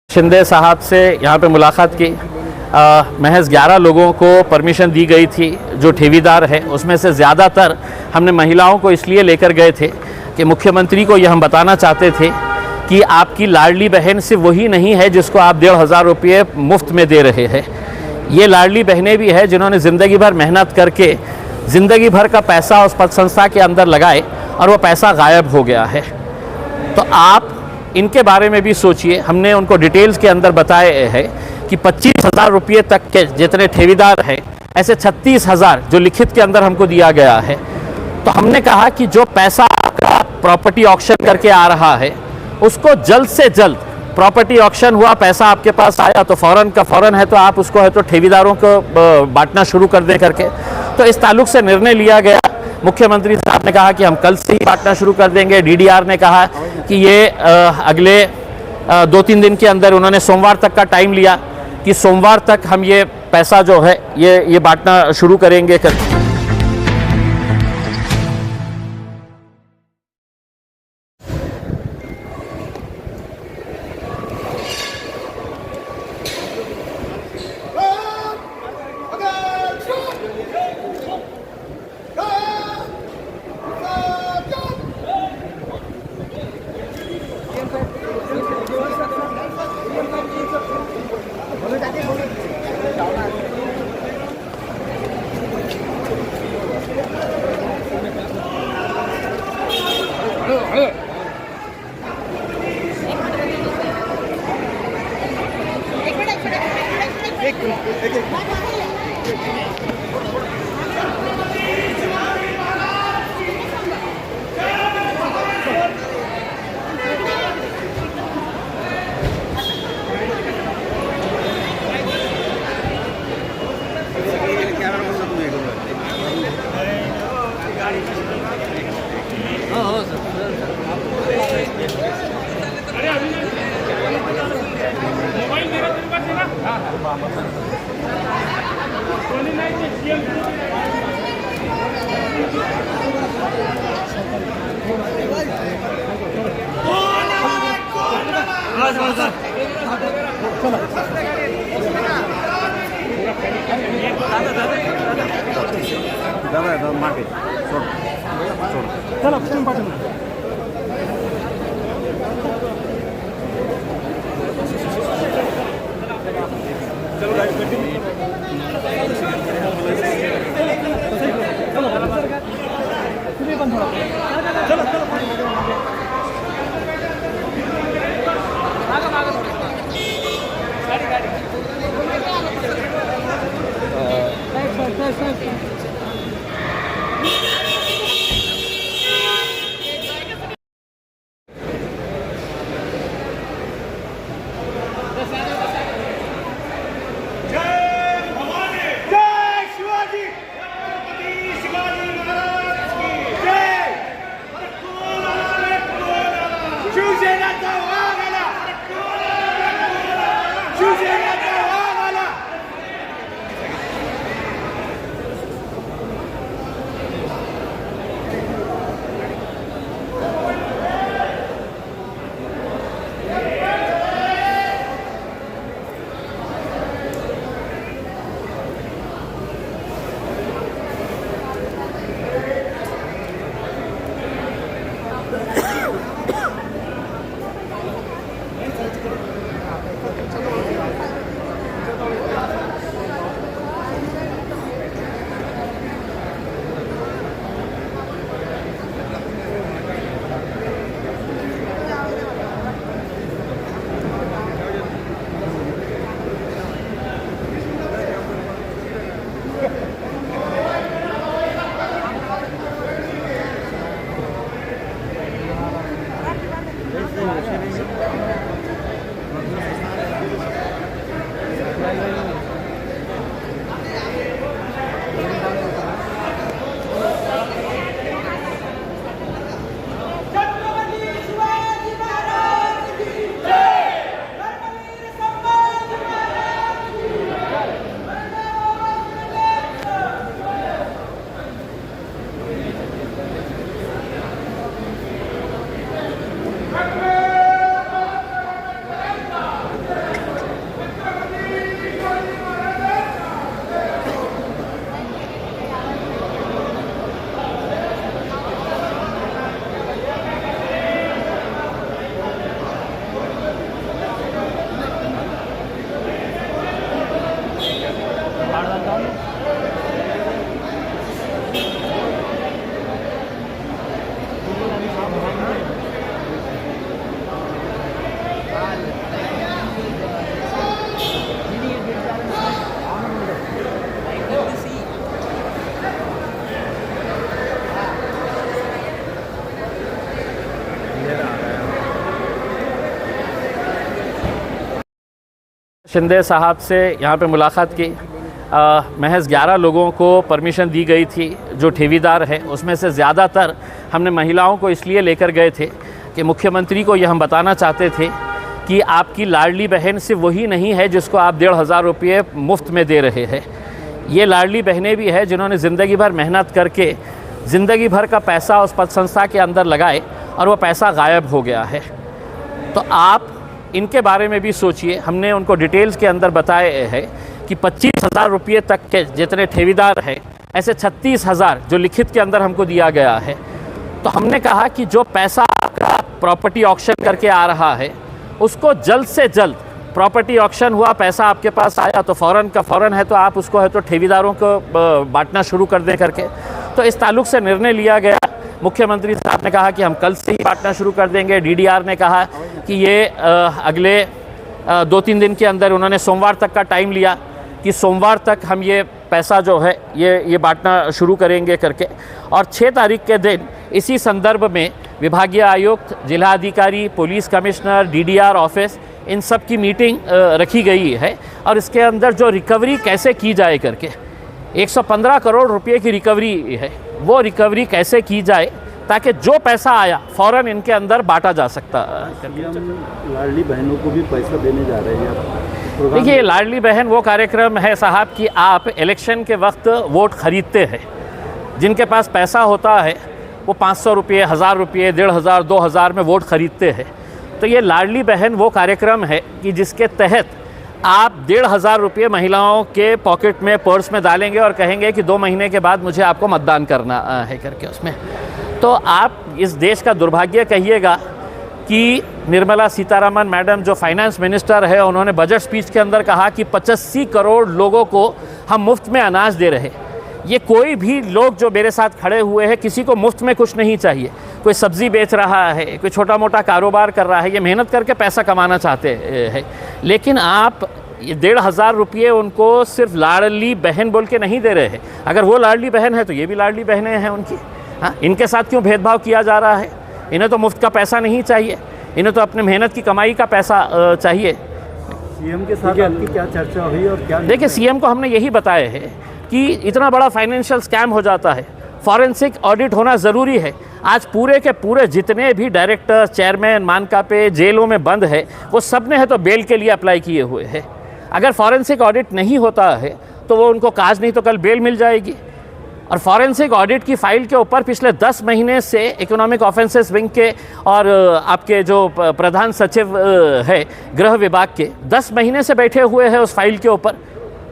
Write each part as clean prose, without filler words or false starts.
शिंदे साहब से यहाँ पे मुलाकात की। महज 11 लोगों को परमिशन दी गई थी जो ठेवीदार है, उसमें से ज़्यादातर हमने महिलाओं को इसलिए लेकर गए थे कि मुख्यमंत्री को यह हम बताना चाहते थे कि आपकी लाडली बहन सिर्फ वही नहीं है जिसको आप 1,500 रुपये मुफ्त में दे रहे हैं। ये लाडली बहनें भी है जिन्होंने ज़िंदगी भर मेहनत करके ज़िंदगी भर का पैसा उस पद संस्था के अंदर लगाए और वो पैसा गायब हो गया है। तो आप इनके बारे में भी सोचिए। हमने उनको डिटेल्स के अंदर बताए हैं कि 25,000 रुपये तक के जितने ठेवीदार हैं, ऐसे 36,000 जो लिखित के अंदर हमको दिया गया है। तो हमने कहा कि जो पैसा आपका प्रॉपर्टी ऑक्शन करके आ रहा है उसको जल्द से जल्द, प्रॉपर्टी ऑक्शन हुआ, पैसा आपके पास आया तो फ़ौरन का फ़ौरन है तो आप उसको है तो ठेवीदारों को बांटना शुरू कर दें करके। तो इस ताल्लुक से निर्णय लिया गया। मुख्यमंत्री साहब ने कहा कि हम कल से ही बांटना शुरू कर देंगे। डीडीआर ने कहा कि ये अगले 2-3 दिन के अंदर, उन्होंने सोमवार तक का टाइम लिया कि सोमवार तक हम ये पैसा जो है ये बांटना शुरू करेंगे कर। शिंदे साहब से यहाँ पे मुलाकात की। महज 11 लोगों को परमिशन दी गई थी जो ठेवीदार है, उसमें से ज़्यादातर हमने महिलाओं को इसलिए लेकर गए थे कि मुख्यमंत्री को ये हम बताना चाहते थे कि आपकी लाडली बहन सिर्फ वही नहीं है जिसको आप 1,500 रुपये मुफ्त में दे रहे हैं। ये लाडली बहनें भी है जिन्होंने ज़िंदगी भर मेहनत करके ज़िंदगी भर का पैसा उस पद संस्था के अंदर लगाए और वो पैसा गायब हो गया है। तो आप इनके बारे में भी सोचिए। हमने उनको डिटेल्स के अंदर बताए हैं कि 25,000 रुपये तक के जितने ठेवीदार हैं, ऐसे 36,000 जो लिखित के अंदर हमको दिया गया है। तो हमने कहा कि जो पैसा आपका प्रॉपर्टी ऑक्शन करके आ रहा है उसको जल्द से जल्द, प्रॉपर्टी ऑक्शन हुआ, पैसा आपके पास आया तो फ़ौरन का फ़ौरन है तो आप उसको है तो ठेवीदारों को बांटना शुरू कर दें करके। तो इस ताल्लुक़ से निर्णय लिया गया। मुख्यमंत्री साहब ने कहा कि हम कल से ही बांटना शुरू कर देंगे। डीडीआर ने कहा कि ये अगले 2-3 दिन के अंदर, उन्होंने सोमवार तक का टाइम लिया कि सोमवार तक हम ये पैसा जो है ये बांटना शुरू करेंगे करके। और 6 तारीख के दिन इसी संदर्भ में विभागीय आयुक्त, जिलाधिकारी, पुलिस कमिश्नर, डीडीआर ऑफिस, इन सब की मीटिंग रखी गई है और इसके अंदर जो रिकवरी कैसे की जाए करके, 115 करोड़ रुपए की रिकवरी है, वो रिकवरी कैसे की जाए ताकि जो पैसा आया फ़ौरन इनके अंदर बांटा जा सकता। लाडली बहनों को भी पैसा देने जा रहे हैं। देखिए, लाडली बहन वो कार्यक्रम है साहब कि आप इलेक्शन के वक्त वोट ख़रीदते हैं। जिनके पास पैसा होता है वो 500 रुपये, 1,000 रुपये, 1,500, 2,000 में वोट ख़रीदते हैं। तो ये लाडली बहन वो कार्यक्रम है कि जिसके तहत आप 1,500 रुपये महिलाओं के पॉकेट में, पर्स में डालेंगे और कहेंगे कि 2 महीने के बाद मुझे आपको मतदान करना है करके उसमें। तो आप इस देश का दुर्भाग्य कहिएगा कि निर्मला सीतारमण मैडम जो फाइनेंस मिनिस्टर है, उन्होंने बजट स्पीच के अंदर कहा कि 85 करोड़ लोगों को हम मुफ्त में अनाज दे रहे। ये कोई भी लोग जो मेरे साथ खड़े हुए हैं, किसी को मुफ्त में कुछ नहीं चाहिए। कोई सब्ज़ी बेच रहा है, कोई छोटा मोटा कारोबार कर रहा है, ये मेहनत करके पैसा कमाना चाहते हैं। लेकिन आप ये 1,500 रुपये उनको सिर्फ लाडली बहन बोल के नहीं दे रहे हैं। अगर वो लाडली बहन है तो ये भी लाडली बहनें हैं उनकी। हाँ, इनके साथ क्यों भेदभाव किया जा रहा है? इन्हें तो मुफ्त का पैसा नहीं चाहिए, इन्हें तो अपने मेहनत की कमाई का पैसा चाहिए। सीएम के साथ आपकी क्या चर्चा हुई और क्या? देखिए, सीएम को हमने यही बताया है कि इतना बड़ा फाइनेंशियल स्कैम हो जाता है, फॉरेंसिक ऑडिट होना ज़रूरी है। आज पूरे के पूरे जितने भी डायरेक्टर, चेयरमैन मानका पे जेलों में बंद है, वो सब ने है तो बेल के लिए अप्लाई किए हुए हैं। अगर फॉरेंसिक ऑडिट नहीं होता है तो वो उनको आज नहीं तो कल बेल मिल जाएगी। और फॉरेंसिक ऑडिट की फ़ाइल के ऊपर पिछले 10 महीने से इकोनॉमिक ऑफेंसेस विंग के और आपके जो प्रधान सचिव है गृह विभाग के, 10 महीने से बैठे हुए हैं उस फाइल के ऊपर।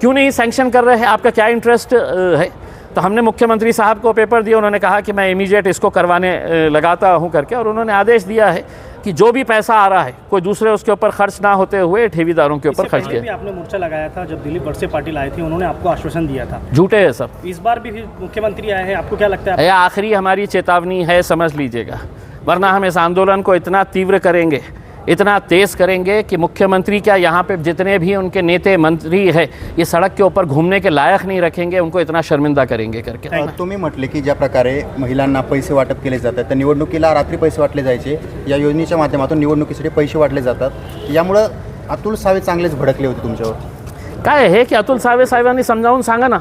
क्यों नहीं सैंक्शन कर रहे हैं? आपका क्या इंटरेस्ट है? तो हमने मुख्यमंत्री साहब को पेपर दिया, उन्होंने कहा कि मैं इमीडिएट इसको करवाने लगाता हूं करके, और उन्होंने आदेश दिया है कि जो भी पैसा आ रहा है कोई दूसरे उसके ऊपर खर्च ना होते हुए ठेवीदारों के ऊपर खर्च किया। आपने मोर्चा लगाया था जब दिलीप वळसे पाटिल आए थे, उन्होंने आपको आश्वासन दिया था। झूठे है सब। इस बार भी मुख्यमंत्री आए हैं, आपको क्या लगता है? आखिरी हमारी चेतावनी है, समझ लीजिएगा, वरना हम इस आंदोलन को इतना तीव्र करेंगे, इतना तेज़ करेंगे कि मुख्यमंत्री क्या, यहाँ पे जितने भी उनके नेता मंत्री है, ये सड़क के ऊपर घूमने के लायक नहीं रखेंगे, उनको इतना शर्मिंदा करेंगे करके। तुम्ही म्हटले की ज्या प्रकारे महिलांना पैसे वाटप केले जातात, तर निवडणुकीला रात्री पैसे वाटले जायचे, या योजनेच्या माध्यमातून निवडणुकीसाठी पैसे वाटले जातात, यामुळं अतुल सावे चांगलेच भडकले होते तुमच्यावर। काय आहे की अतुल सावे साहेबांनी समजावून सांगा ना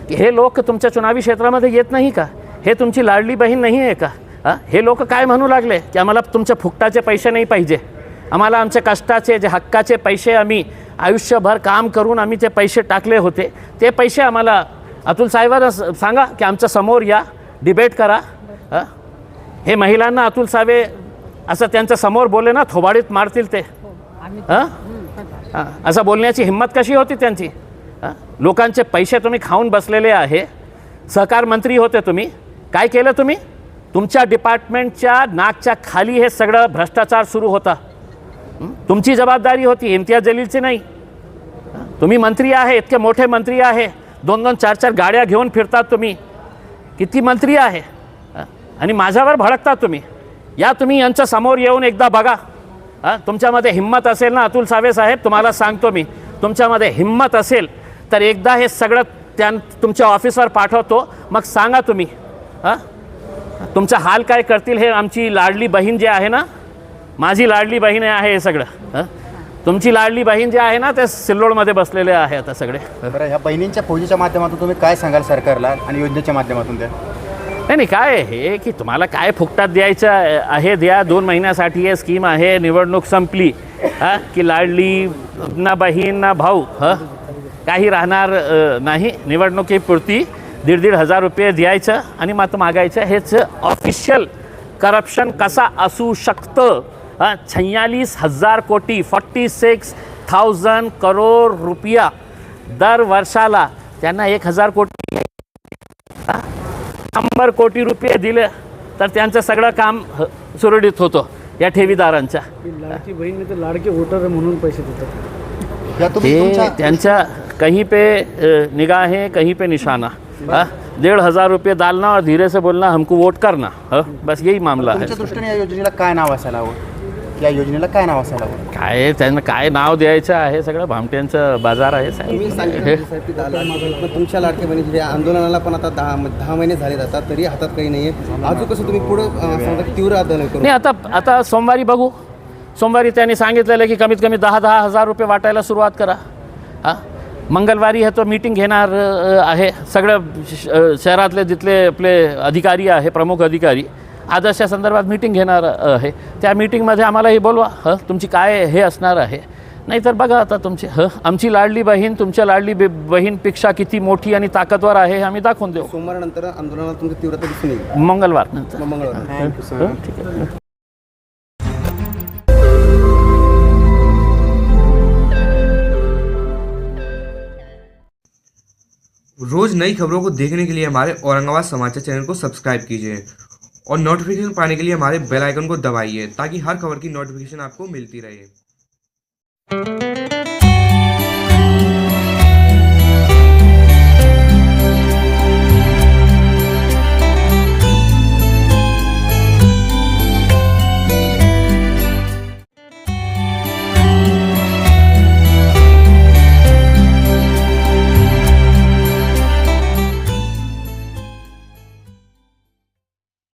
की हे लोक तुमच्या चुनावी क्षेत्रामध्ये येत नाही का? हे तुमची लाडली बहीण नाही आहे का? हे लोक काय म्हणू लागले की आम्हाला तुमचे फुकटाचे पैसे नाही पाहिजे, आम्हाला आमचे कष्टाचे जे हक्काचे पैसे, आम्ही आयुष्यभर काम करून आम्ही ते पैसे टाकले होते, ते पैसे आम्हाला अतुल साहेबांना सांगा की आमच्या समोर या, डिबेट करा। हे महिलांना अतुल सावे असं त्यांच्या समोर बोलले ना, थोबाडीत मारतील ते। असं बोलण्याची हिम्मत कशी होती त्यांची? लोकांचे पैसे तुम्ही खाऊन बसलेले आहे, सहकार मंत्री होते तुम्ही, काय केलं तुम्ही? तुमच्या डिपार्टमेंटच्या नाकच्या खाली हे सगळं भ्रष्टाचार सुरू होता, तुमची जबाबदारी होती, इम्तियाज जलीलची नाही। तुम्ही मंत्री आहे, इतके मोठे मंत्री आहे, 2-2, 4-4 गाड्या घेऊन फिरतात तुम्ही, किती मंत्री आहे आणि माझ्यावर भडकतात तुम्ही। या तुम्ही यांच्या समोर येऊन एकदा बघा, तुमच्यामध्ये हिम्मत असेल ना अतुल सावे साहेब, तुम्हाला सांगतो मी, तुमच्यामध्ये हिम्मत असेल तर एकदा हे सगळं तुमच्या ऑफिसवर पाठवतो, मग सांगा तुम्ही तुमचा हाल काय करतील। हे आमची लाडली बहीण जी आहे ना, माझी लाडली बहीण आहे हे सगळं, तुमची लाडली बहीण जे आहे ना ते सिल्लोडमध्ये बसलेले आहे आता सगळे. बरं, ह्या बहिणींच्या फौजीच्या माध्यमातून तुम्ही काय सांगाल सरकारला आणि योजनेच्या माध्यमातून त्या? नाही काय आहे की तुम्हाला काय फुकटात द्यायचं आहे द्या. 2 महिन्यासाठी हे स्कीम आहे. निवडणूक संपली की लाडली ना बहीण ना भाऊ काही राहणार नाही. निवडणुकीपुरती 1,500 रुपये द्यायचं आणि मत मागायचं. हेच ऑफिशियल करप्शन कसा असू शकतं? 46,000 कोटी 46,000 करोड रुपया दर वर्षाला. त्यांना 1,000 कोटी 100 कोटी रुपये दिले तर त्यांचं सगळं काम सुरळीत होतं या ठेवीदारांच्या. लाडकी बहीण में तो लाडके वोटर है म्हणून पैसे देतात. या तुम्ही ते तुमच्या त्यांच्या कहीं पे निगाहें कहीं पे निशाना. 1,500 रुपये डालना और धीरे से बोलना हमको वोट करना. बस यही मामला है. तुमच्या दृष्टीने या योजनेला काय नाव असायला हवं? या योजनेला काय नाव असायला हवं? काय त्यांना काय नाव द्यायचं आहे? सगळं भामट्यांचं बाजार आहे तुम्ही साहेब. सांगितलं साहेब की पण तुमच्या लाडके बहिणीचे आंदोलनाला पण आता 10 महिने झाले जातात तरी हातात काही नाही आहे. अजून कसं तुम्ही पुढं सांगता की तीव्र आंदोलन करू? नाही आता सोमवारी बघू. सोमवारी त्यांनी सांगितलेलं की कमीत कमी 10,000 रुपये वाटायला सुरुवात करा. मंगळवारी है तो मीटिंग घेणार आहे. सगळं शहरातले जिथले आपले अधिकारी आहे प्रमुख अधिकारी आदर्शच्या संदर्भात मीटिंग घेणार आहे. त्या मीटिंगमध्ये आम्हालाही बोलवा. तुमची काय हे असणार आहे. नाहीतर बघा आता तुमची आमची लाडली बहीण तुमच्या लाडली बहीणपेक्षा किती मोठी आणि ताकदवर आहे हे आम्ही दाखवून देऊ. सोमवारनंतर आंदोलनात तुमची तीव्रता दिसून येईल. मंगळवार नंतर. मंगळवार. ठीक आहे. रोज नई खबरों को देखने के लिए हमारे औरंगाबाद समाचार चैनल को सब्सक्राइब कीजिए और नोटिफिकेशन पाने के लिए हमारे बेल आइकन को दबाइए ताकि हर खबर की नोटिफिकेशन आपको मिलती रहे.